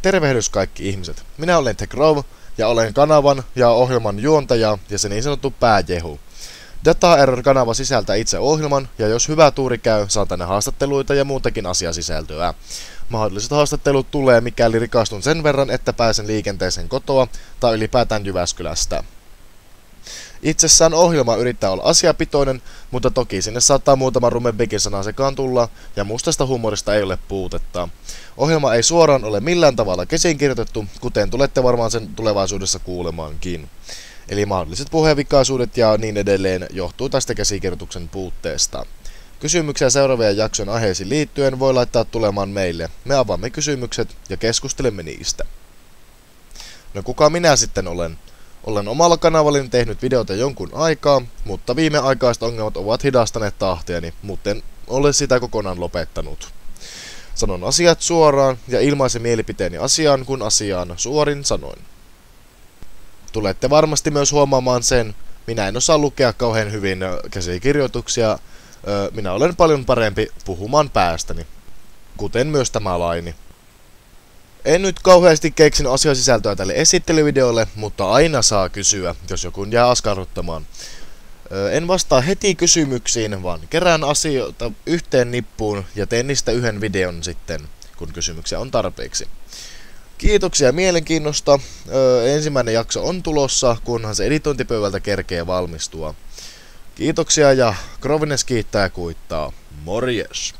Tervehdys kaikki ihmiset. Minä olen TechRov ja olen kanavan ja ohjelman juontaja ja se niin sanottu pääjehu. Data Error-kanava sisältää itse ohjelman ja jos hyvä tuuri käy, saan tänne haastatteluita ja muutakin asiasisältöä. Mahdolliset haastattelut tulee mikäli rikastun sen verran, että pääsen liikenteeseen kotoa tai ylipäätään Jyväskylästä. Itsessään ohjelma yrittää olla asiapitoinen, mutta toki sinne saattaa muutama rumebikin sana sekaan tulla, ja mustasta humorista ei ole puutetta. Ohjelma ei suoraan ole millään tavalla käsinkirjoitettu, kuten tulette varmaan sen tulevaisuudessa kuulemaankin. Eli mahdolliset puheenvikaisuudet ja niin edelleen johtuu tästä käsikirjoituksen puutteesta. Kysymyksiä seuraavien jakson aiheisiin liittyen voi laittaa tulemaan meille. Me avaamme kysymykset ja keskustelemme niistä. No kuka minä sitten olen? Olen omalla kanavallani tehnyt videota jonkun aikaa, mutta viimeaikaiset ongelmat ovat hidastaneet tahtiani, mutta en ole sitä kokonaan lopettanut. Sanon asiat suoraan ja ilmaisen mielipiteeni asiaan kun asiaan suorin sanoin. Tulette varmasti myös huomaamaan sen, minä en osaa lukea kauhean hyvin käsikirjoituksia, minä olen paljon parempi puhumaan päästäni, kuten myös tämä laini. En nyt kauheasti keksin asiasisältöä tälle esittelyvideolle, mutta aina saa kysyä, jos joku jää askarruttamaan. En vastaa heti kysymyksiin, vaan kerään asioita yhteen nippuun ja teen niistä yhden videon sitten, kun kysymyksiä on tarpeeksi. Kiitoksia mielenkiinnosta. Ensimmäinen jakso on tulossa, kunhan se editointipöydältä kerkee valmistua. Kiitoksia ja Krovines kiittää ja kuittaa. Morjes!